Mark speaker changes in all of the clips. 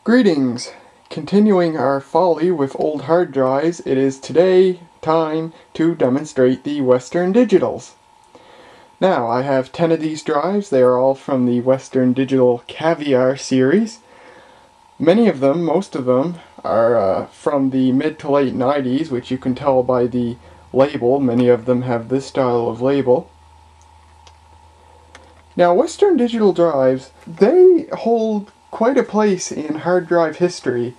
Speaker 1: Greetings! Continuing our folly with old hard drives, it is today time to demonstrate the Western Digitals. Now, I have 10 of these drives. They are all from the Western Digital Caviar series. Many of them, most of them, are from the mid to late 90s, which you can tell by the label. Many of them have this style of label. Now, Western Digital drives, they hold quite a place in hard drive history.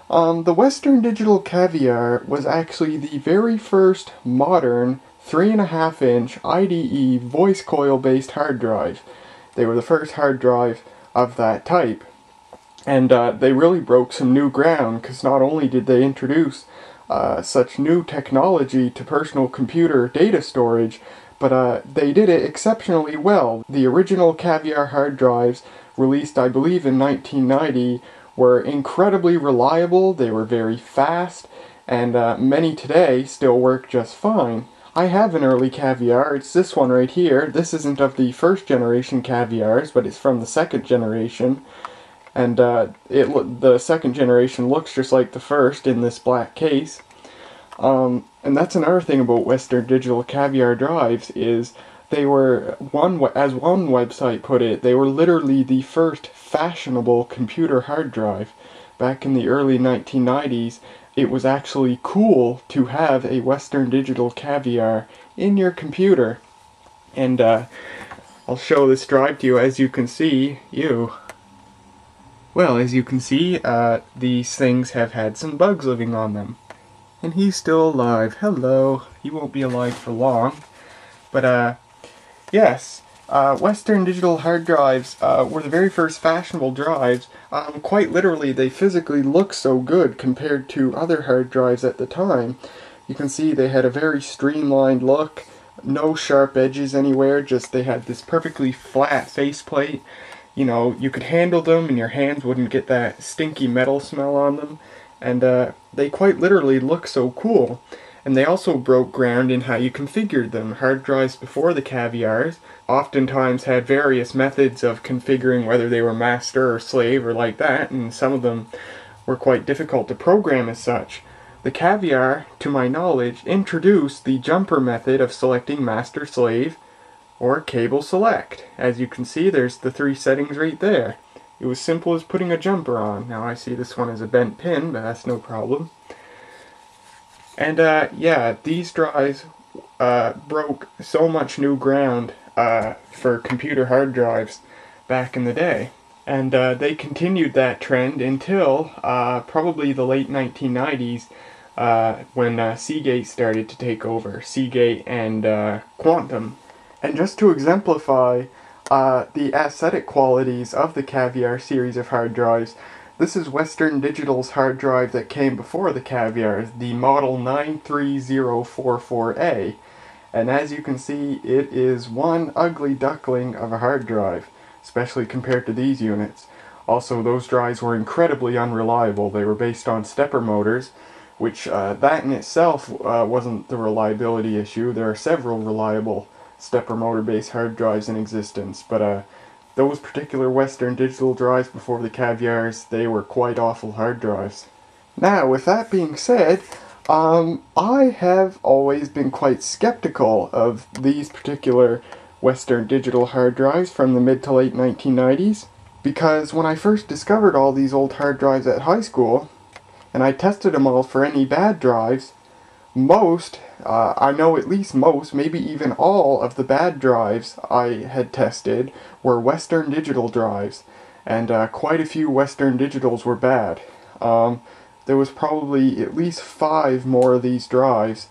Speaker 1: The Western Digital Caviar was actually the very first modern 3.5-inch IDE voice coil based hard drive. They were the first hard drive of that type. And they really broke some new ground, because not only did they introduce such new technology to personal computer data storage, but they did it exceptionally well. The original Caviar hard drives, released I believe in 1990, were incredibly reliable, they were very fast, and many today still work just fine. I have an early Caviar, it's this one right here. This isn't of the first generation Caviars, but it's from the second generation. And the second generation looks just like the first in this black case. And that's another thing about Western Digital Caviar drives, is they were, as one website put it, they were literally the first fashionable computer hard drive. Back in the early 1990s, it was actually cool to have a Western Digital Caviar in your computer. And I'll show this drive to you. As you can see, well, as you can see, these things have had some bugs living on them. And he's still alive. Hello. He won't be alive for long. But, yes. Western Digital hard drives were the very first fashionable drives. Quite literally, they physically look so good compared to other hard drives at the time. You can see they had a very streamlined look, no sharp edges anywhere, just they had this perfectly flat faceplate. You know, you could handle them and your hands wouldn't get that stinky metal smell on them. And they quite literally look so cool. And they also broke ground in how you configured them. Hard drives before the Caviars oftentimes had various methods of configuring whether they were master or slave or like that, and some of them were quite difficult to program as such. The Caviar, to my knowledge, introduced the jumper method of selecting master, slave, or cable select. As you can see, there's the three settings right there. It was simple as putting a jumper on. Now I see this one is a bent pin, but that's no problem. And yeah, these drives broke so much new ground for computer hard drives back in the day. And they continued that trend until probably the late 1990s when Seagate started to take over. Seagate and Quantum. And just to exemplify the aesthetic qualities of the Caviar series of hard drives, this is Western Digital's hard drive that came before the Caviars, the model 93044A. And as you can see, it is one ugly duckling of a hard drive, especially compared to these units. Also, those drives were incredibly unreliable. They were based on stepper motors, which that in itself wasn't the reliability issue. There are several reliable stepper motor based hard drives in existence, but those particular Western Digital drives before the Caviars, they were quite awful hard drives. Now, with that being said, I have always been quite skeptical of these particular Western Digital hard drives from the mid to late 1990s, because when I first discovered all these old hard drives at high school, and I tested them all for any bad drives, I know at least most, maybe even all of the bad drives I had tested were Western Digital drives, and quite a few Western Digitals were bad. There was probably at least 5 more of these drives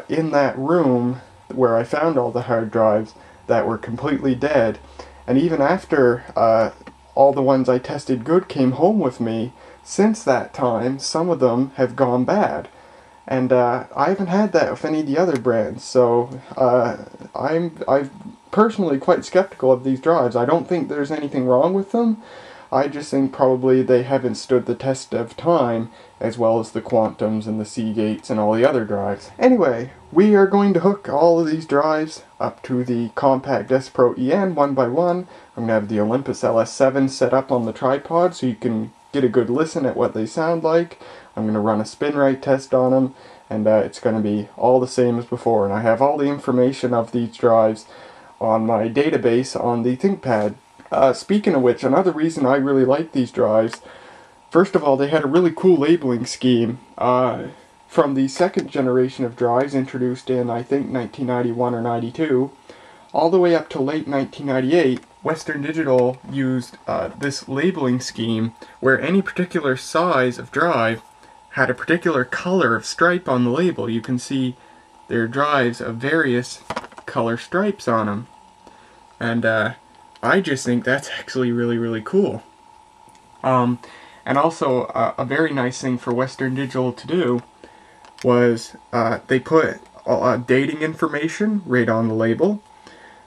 Speaker 1: in that room where I found all the hard drives that were completely dead, and even after all the ones I tested good came home with me, since that time, some of them have gone bad. And I haven't had that with any of the other brands, so I'm personally quite skeptical of these drives. I don't think there's anything wrong with them. I just think probably they haven't stood the test of time, as well as the Quantums and the Seagates and all the other drives. Anyway, we are going to hook all of these drives up to the Compact Pro EN one by one. I'm going to have the Olympus LS7 set up on the tripod so you can get a good listen at what they sound like. I'm going to run a spin rate test on them, and it's going to be all the same as before. And I have all the information of these drives on my database on the ThinkPad. Speaking of which, another reason I really like these drives, first of all, they had a really cool labeling scheme. From the second generation of drives introduced in, I think, 1991 or 92, all the way up to late 1998, Western Digital used this labeling scheme where any particular size of drive had a particular color of stripe on the label. You can see their drives of various color stripes on them. And I just think that's actually really, really cool. And also, a very nice thing for Western Digital to do was they put dating information right on the label.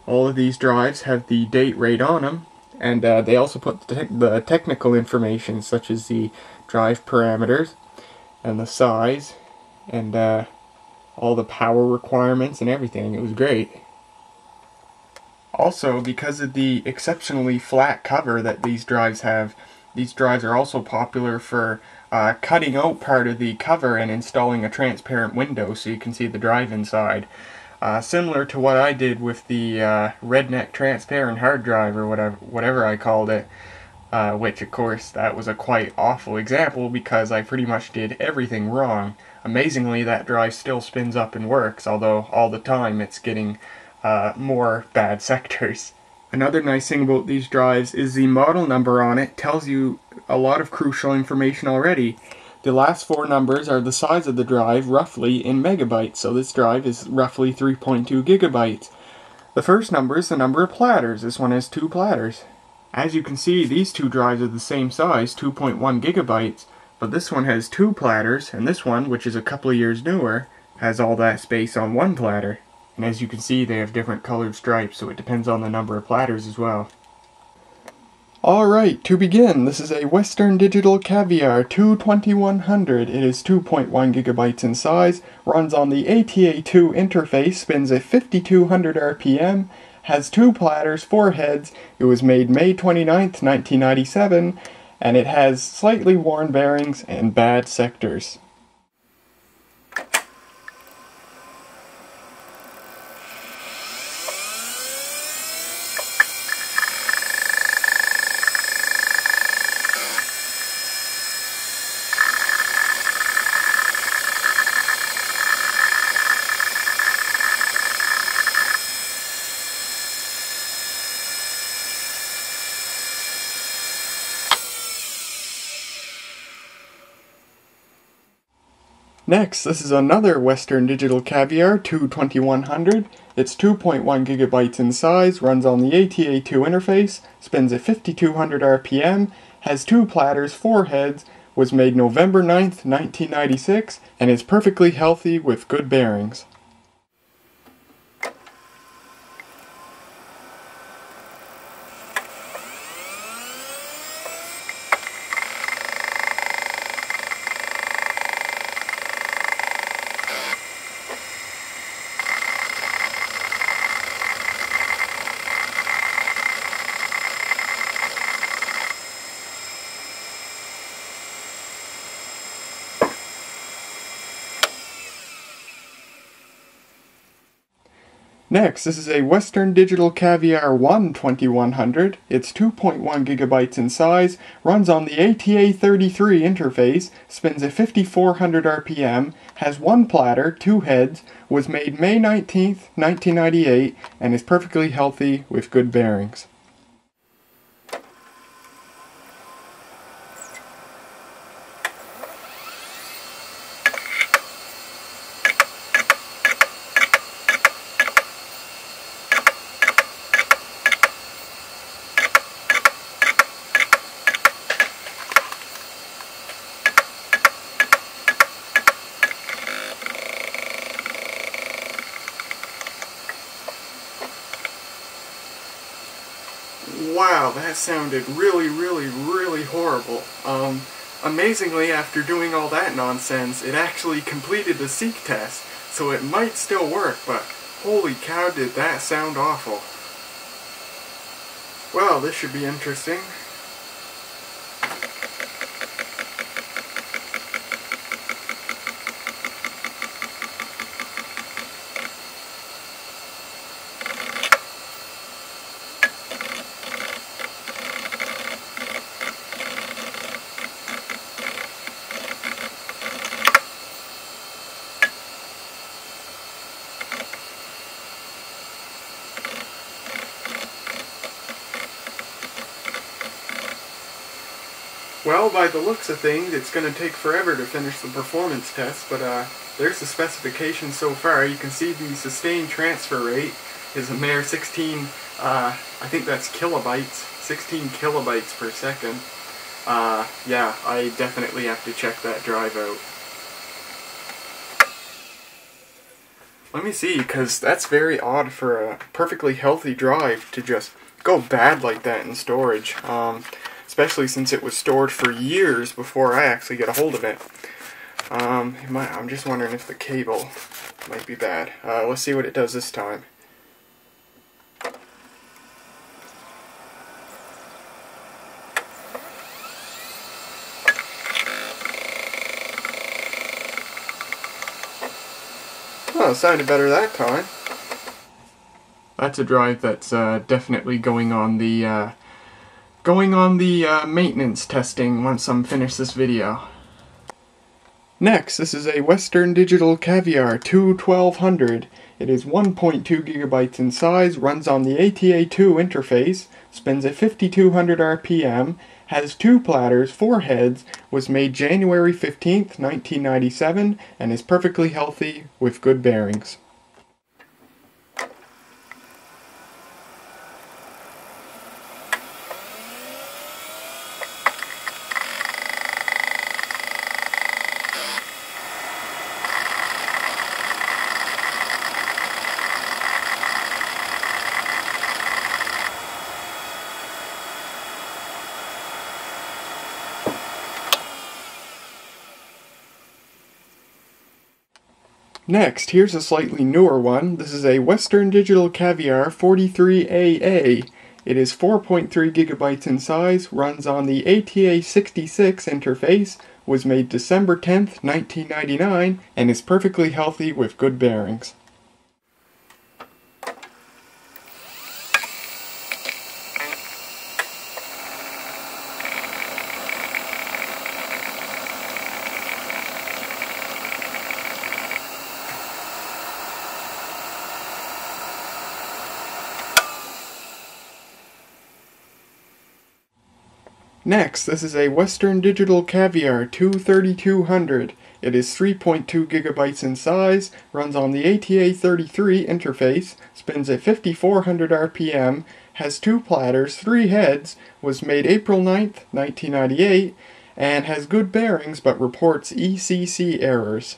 Speaker 1: All of these drives have the date right on them, and they also put the technical information, such as the drive parameters and the size and all the power requirements and everything. It was great. Also, because of the exceptionally flat cover that these drives have, these drives are also popular for cutting out part of the cover and installing a transparent window so you can see the drive inside. Similar to what I did with the redneck transparent hard drive, or whatever I called it, which of course that was a quite awful example because I pretty much did everything wrong. Amazingly, that drive still spins up and works, although all the time it's getting more bad sectors. Another nice thing about these drives is the model number on it tells you a lot of crucial information already. The last four numbers are the size of the drive, roughly in megabytes, so this drive is roughly 3.2 gigabytes. The first number is the number of platters. This one has 2 platters. As you can see, these two drives are the same size, 2.1 gigabytes, but this one has 2 platters, and this one, which is a couple of years newer, has all that space on 1 platter. And as you can see, they have different colored stripes, so it depends on the number of platters as well. Alright, to begin, this is a Western Digital Caviar 22100. It is 2.1 gigabytes in size, runs on the ATA2 interface, spins at 5200 RPM, has 2 platters, 4 heads. It was made May 29th, 1997, and it has slightly worn bearings and bad sectors. Next, this is another Western Digital Caviar 22100. It's 2.1 gigabytes in size, runs on the ATA2 interface, spins at 5200 RPM, has 2 platters, 4 heads, was made November 9th, 1996, and is perfectly healthy with good bearings. Next, this is a Western Digital Caviar 12100. It's 2.1 gigabytes in size, runs on the ATA33 interface, spins at 5400 RPM, has 1 platter, 2 heads, was made May 19th, 1998, and is perfectly healthy with good bearings. Wow, that sounded really horrible. Amazingly, after doing all that nonsense, it actually completed the seek test, so it might still work, but holy cow, did that sound awful. Well, this should be interesting. Well, by the looks of things, it's going to take forever to finish the performance test, but there's the specifications so far. You can see the sustained transfer rate is a mere 16, I think that's kilobytes, 16 kilobytes per second. Yeah, I definitely have to check that drive out. Let me see, because that's very odd for a perfectly healthy drive to just go bad like that in storage. Especially since it was stored for years before I actually get a hold of it. I'm just wondering if the cable might be bad. Let's see what it does this time. Oh, it sounded better that time. That's a drive that's definitely going on the maintenance testing once I'm finished this video. Next, this is a Western Digital Caviar 1200. It is 1.2 gigabytes in size, runs on the ATA2 interface, spins at 5200 RPM, has 2 platters, 4 heads, was made January 15th, 1997, and is perfectly healthy with good bearings. Next, here's a slightly newer one. This is a Western Digital Caviar 43AA. It is 4.3 gigabytes in size, runs on the ATA66 interface, was made December 10th, 1999, and is perfectly healthy with good bearings. Next, this is a Western Digital Caviar 3200. It is 3.2 gigabytes in size, runs on the ATA33 interface, spins at 5400 RPM, has 2 platters, 3 heads, was made April 9th, 1998, and has good bearings but reports ECC errors.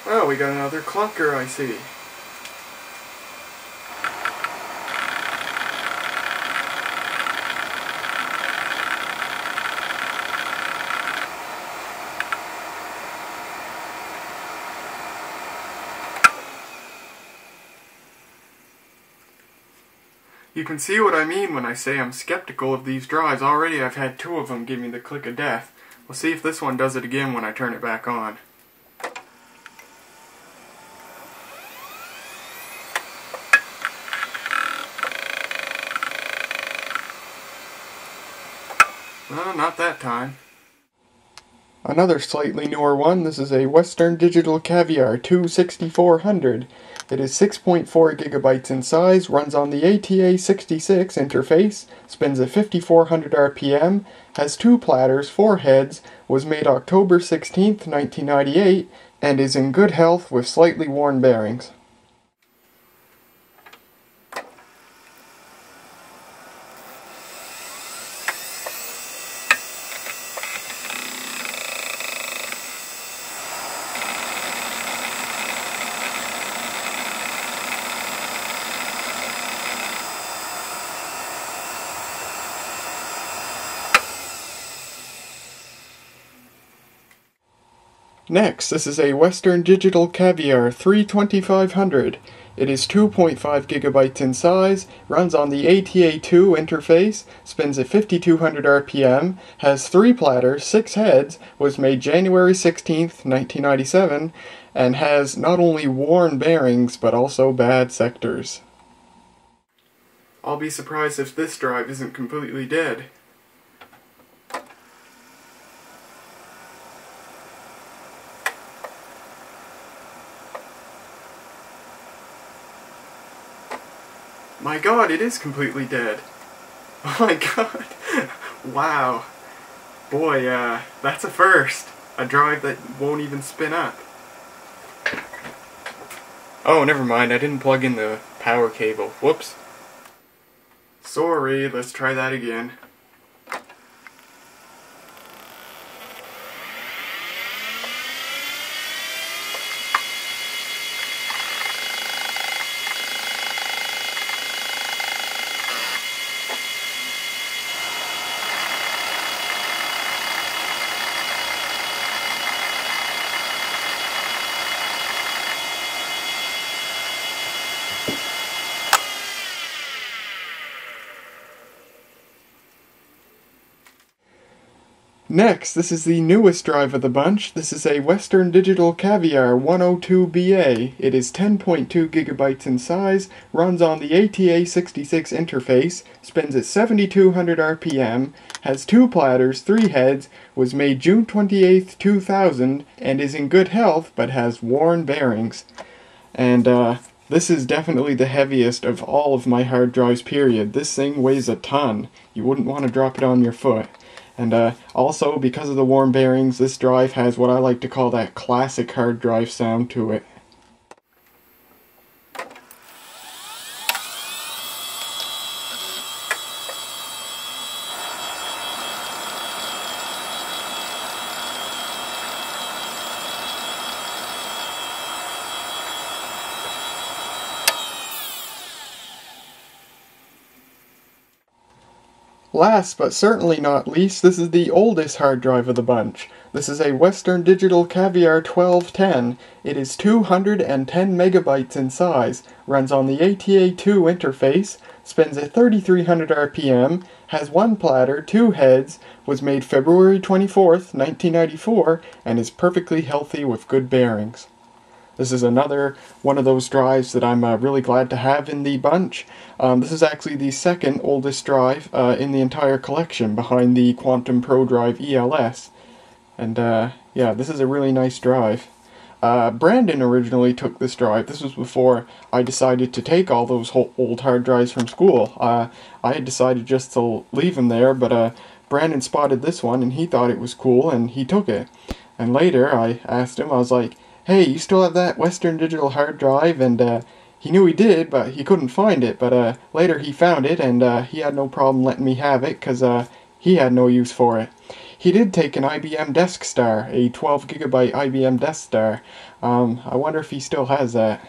Speaker 1: Oh, we got another clunker, I see. You can see what I mean when I say I'm skeptical of these drives. Already I've had 2 of them give me the click of death. We'll see if this one does it again when I turn it back on. No, not that time. Another slightly newer one. This is a Western Digital Caviar 6400. It is 6.4 gigabytes in size, runs on the ATA66 interface, spins at 5400 RPM, has 2 platters, 4 heads, was made October 16th, 1998, and is in good health with slightly worn bearings. Next, this is a Western Digital Caviar 2500. It is 2.5 gigabytes in size, runs on the ATA2 interface, spins at 5200 RPM, has 3 platters, 6 heads, was made January 16th, 1997, and has not only worn bearings but also bad sectors. I'll be surprised if this drive isn't completely dead. My god, it is completely dead. Oh my god. Wow. Boy, that's a first. A drive that won't even spin up. Oh, never mind, I didn't plug in the power cable. Whoops. Sorry, let's try that again. Next, this is the newest drive of the bunch. This is a Western Digital Caviar 102BA. It is 10.2 gigabytes in size, runs on the ATA66 interface, spins at 7200 RPM, has 2 platters, 3 heads, was made June 28th, 2000, and is in good health, but has worn bearings. And, this is definitely the heaviest of all of my hard drives, period. This thing weighs a ton. You wouldn't want to drop it on your foot. And also, because of the worn bearings, this drive has what I like to call that classic hard drive sound to it. Last but certainly not least, this is the oldest hard drive of the bunch. This is a Western Digital Caviar 1210. It is 210 megabytes in size, runs on the ATA2 interface, spins at 3300 RPM, has 1 platter, 2 heads, was made February 24th, 1994, and is perfectly healthy with good bearings. This is another one of those drives that I'm really glad to have in the bunch. This is actually the second oldest drive in the entire collection, behind the Quantum Pro Drive ELS. And yeah, this is a really nice drive. Brandon originally took this drive. This was before I decided to take all those old hard drives from school. I had decided just to leave them there, but Brandon spotted this one and he thought it was cool and he took it. And later I asked him, I was like, hey, you still have that Western Digital hard drive? And he knew he did, but he couldn't find it. But later he found it, and he had no problem letting me have it, because he had no use for it. He did take an IBM Desk Star, a 12 gigabyte IBM Desk Star. I wonder if he still has that.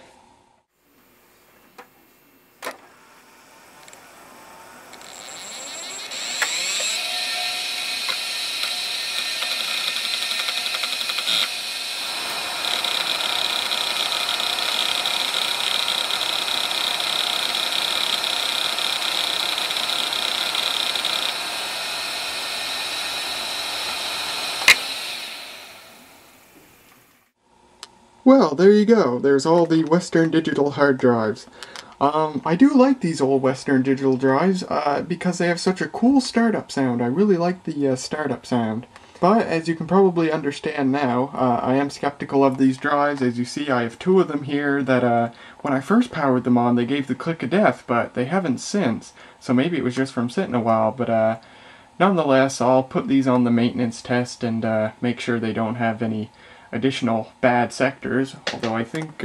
Speaker 1: Well, there you go. There's all the Western Digital hard drives. I do like these old Western Digital drives because they have such a cool startup sound. I really like the startup sound. But as you can probably understand now, I am skeptical of these drives. As you see, I have 2 of them here that when I first powered them on, they gave the click of death, but they haven't since. So maybe it was just from sitting a while, but nonetheless, I'll put these on the maintenance test and make sure they don't have any additional bad sectors, although I think,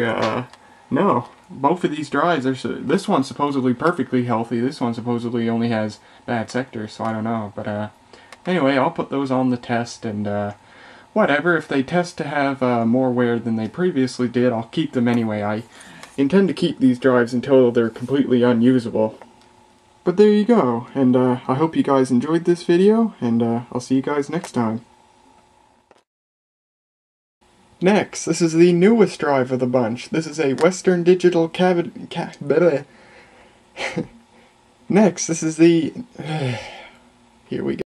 Speaker 1: no, both of these drives, this one's supposedly perfectly healthy, this one supposedly only has bad sectors, so I don't know, but anyway, I'll put those on the test, and whatever, if they test to have more wear than they previously did, I'll keep them anyway. I intend to keep these drives until they're completely unusable. But there you go, and I hope you guys enjoyed this video, and I'll see you guys next time. Next, this is the newest drive of the bunch. This is a Western Digital Next, this is the... Here we go.